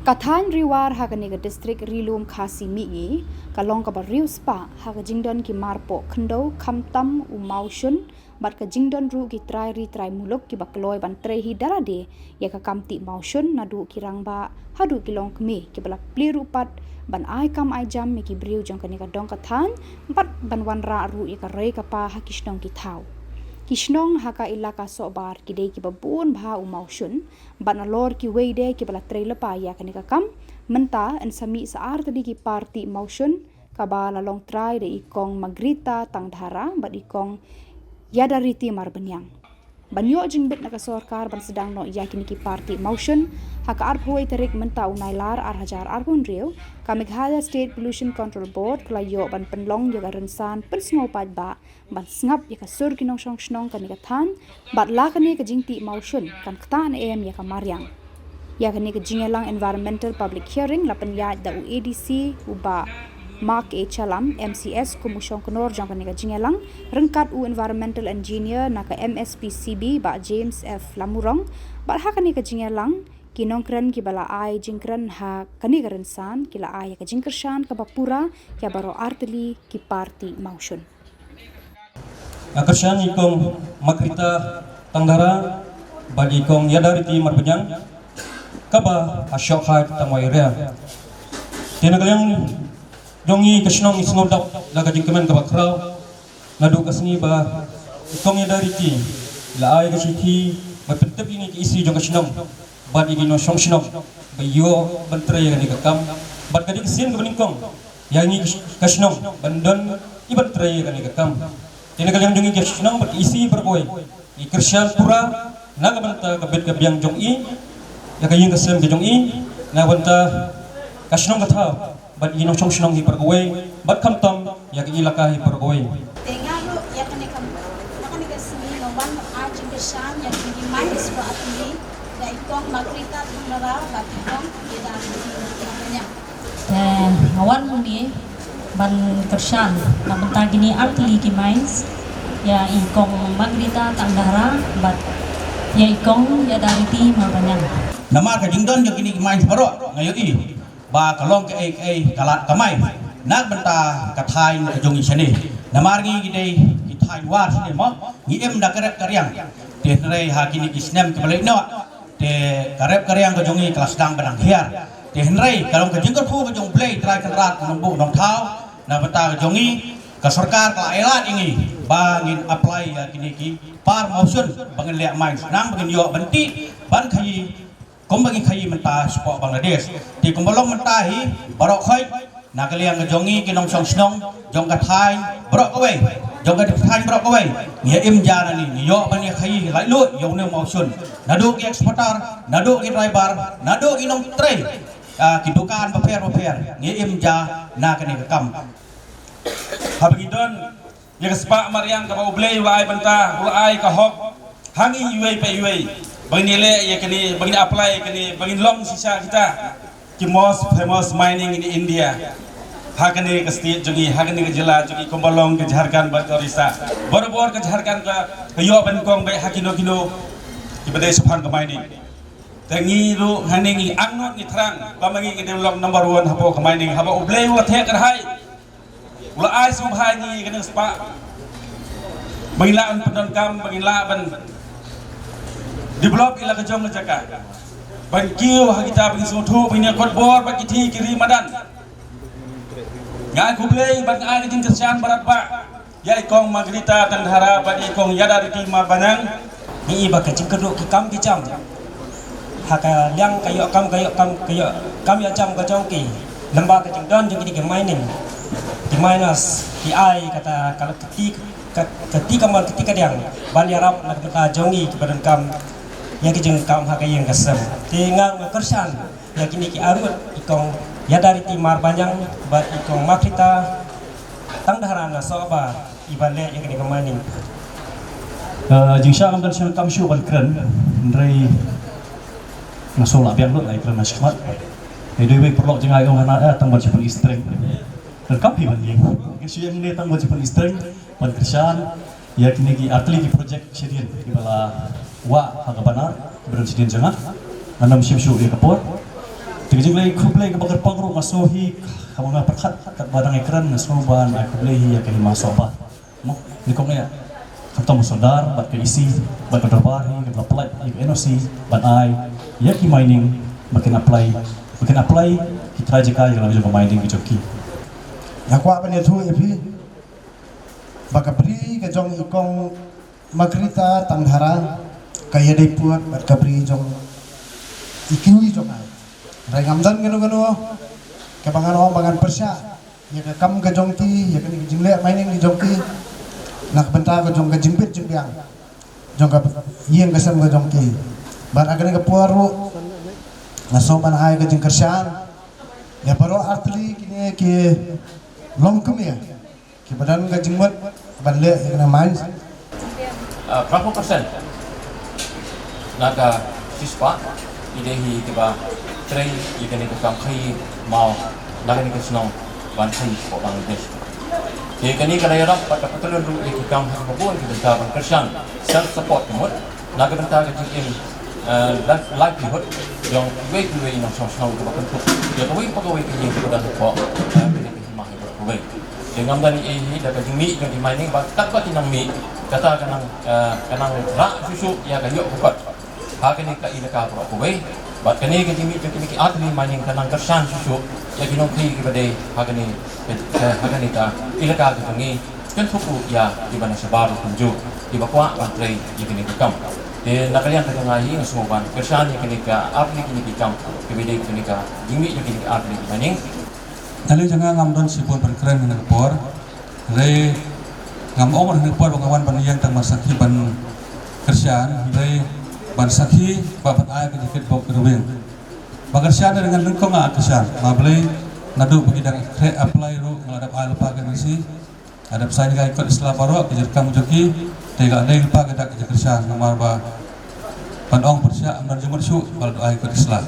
Kathan riwar hagani ga district rilum khasi mi kalong ka bariu spa haga jingdon ki marpo khndo khamtam u maushun bat ka jingdon ru ki trai ri trai muluk ki bakloi ban trai hi darade ya ka kamti maushun nadu ki rangba hadu ki long kme ki bala pliru pat ban ai kam ai jam me ki briu jong ka ni ka dong kathan bat ban wan ra ru ya ka rei ka pa ha kishnong ki thau Kishnong haka ilaka sobar kidei ki babun bha umaushun ban alor ki weide ki bala trailer pa ya kanika kam menta en sami saar tadi ki parti maushun kabala long try de ikong magrita tangdhara bat ikong yadariti marbenyang banyo jingbet na kasorkar ban sedang no yakini ki parti maushun haka arphoi tarik menta unai lar ar hajar arbun riu ka Meghalaya State Pollution Control Board kala yo ban penlong yo rensan persngo pat ba ban ngap ya ka sur kinong shong shnong kan ka than bat la kan ka jingti maushun kan ktan em ya ka maryang ya kan ka jingelang environmental public hearing lapan ya da UADC uba Mark A. Chalam, MCS, Kumusyong Kunor, jang kanika jingelang, rengkat u environmental engineer naka MSPCB ba James F. Lamurong, ba ha kanika jingelang, kinongkren ki bala ai jingkren ha kanika rensan, kila ai ka jingkershan ka bapura, ya baro arteli ki parti maushun. Akershan ikong makrita tangdara, bagi ikong yadariti marpenyang, kaba asyok hat tamay rea. Tinagalang Jongi kasnong isnodap laga jingkemen kabakraw nadu kasni ba ikong yadariti laay kasiti mapentep ini ki isi jong kasnong bad igino song snong bayo bantre yang nikakam bad kadi kesin kebeningkong yangi kasnong bandon ibantre yang nikakam tinagal yang jongi kasnong bad isi berboy ikersal pura naga banta kabet kabyang jong i yakaying kasem ke jong i na banta kasnong kathaw bat inong song sinong hipergoy bat kamtam yak ilaka hipergoy tengalo yak ne kam nakanika sini no one arching kesan yak di mais pro atli da ikong makrita tungara bat ikong ida nya ngawan muni ban kersan na bentang gini atli ki mais ya ikong makrita tangdara bat ya ikong ya dariti mabanyang nama ka jingdon yak ini mais baro ngayo i ba kalong ke kalat kamai nak benta kathai jong isane namargi gidei ithai war sine mo ngi em da karep karyang te nrai hakini kisnem ke balai no te karep karyang ke jongi kelas dang badang hiar te nrai kalong ke jingkor phu ke jong play trai kan rat nombu dong thau na benta ke jongi ke sarkar ka elat ingi ba ngin apply yakini ki par motion bangen lek mai nang bangen yo benti ban khai kom bagi khai menta sport Bangladesh ti kombolong menta hi barok khoi nakaliang jongi kinong song snong jong kathai barok kawai jong kathai barok kawai ngia im jana ni yo bani khai lai lu yo ne mausun nadu ki eksporter nadu ki driver nadu inong tray ki dukan paper ngia im ja na kani kam habigidon ya spa mariang ka ublei wa ai banta wa ai ka hok hangi yuai pe yuai Bangile ya kini bangin apply kini bangin long sisa kita ki most famous mining in India hakani ke state jogi hakani ke jila jogi kombolong ke Jharkhand ba Orissa bor ke Jharkhand ka yo ban kong be hakino kino ki bade sephan ke mining tangi ru haningi angnot ni thrang bamangi ke long number 1 hapo ke mining hapo ublei wa the karhai ula ai sum bhai ke spa bangila an pendon kam bangila ban develop ila ke jong jaka ban kiu ha kita bagi sutu bini kot bor bagi ti kiri madan ngai kublei ban ai jing kerjaan barat ba ya ikong magrita tandhara ban ikong yadariti marbanang ni iba ke jing keduk ki kam ki jam haka liang kayo kam ya jam ka jong ki lamba ke jing don jing ki mining di minus ki ai kata kalau ketika mal ketika diang ban yarap nak beta jongi ki badan kam yang kijeng kaum hakai yang kesem tinggal kersan yang kini ki arut ikong ya dari timar banyak bat ikong makrita tangdaharana soba ibale yang kini kemaning jingsha kamdan sel kam shu ban kren nrai nasola biang lot lai kren nasmat doi we perlok jengai ong hana tang ban sipun istreng dan kapi ban yang shu yang ne tang ban sipun istreng ban kersan ya kini ki atli ki project shedin di bala wa hagabanar berensiden jangan anam simsu di kapor Tinggi lagi kublai ke bakar pangru masuhi kamu nggak perkat kat badang ekran nasuban aku kublai ya ke masoba. Mo ni kong ya. Kamu saudar bat ke isi bat ke terbari ke apply ke NOC bat ai ya ki mining makin apply kita jika yang lebih mining ke joki. Ya kuat punya tu epi baka beri ke jong ikong magrita tanghara kaya day puat bat kabri jong ikinyi jong ai rai ngamdan gano ke bangan persya ya ke kam ke jong ti ya ke jingle mining di jong ti nak benta ke jong ke jimbit jimbiang jong ke yeng ke sam ke jong ti bat agane ke puaru nasoban ai ke jing kersyan ya baru artli kini ke long kemia ke badan ke jingmat banle ya kena main berapa persen naga siswa idehi tiba train ikan itu kamkai mau naga ni kesenong bantai kok Bangladesh. Ikan ini kalau orang pada betul dulu ikam hambun kita tahu kerjaan self support semua naga bentang kejikin livelihood yang way yang sosial itu bahkan tu ya pegawai yang kita dah kok pilih mah pegawai dengan tadi ini dapat jumi yang di mining tak kau tinang mi kata kanang rak susu ya kayu bukat hakan ni ka ila ka pegawai bat kani ke jimi ke kini atli mining kanang kersan susu ya kinong kri ke bade hakan ni ka ila ka ke ngi kan suku ya di mana sebar tunjuk di bakwa bantai ya kini kam nakalian ka ngahi ngasuban kersan ya kini ka atli kini kam ke bade kini ka jimi ya kini atli mining Nali jangan ngamdon sipun berkeren dengan por, re ngam omor dengan por bangawan baniyang tang masaki ban kersian, re ban saki babat ay kedikit bok kerwing. Bagersian dengan lengkong ngak kersian, mablay nadu bagi dang apply ru ngadap ay lupa kan isi, adap saya ni ikut Islam baru kejar kamu joki, tega ada lupa kedak kejar kersian, nomor ba ban ong persia amdan jumur su baldo ay ikut Islam.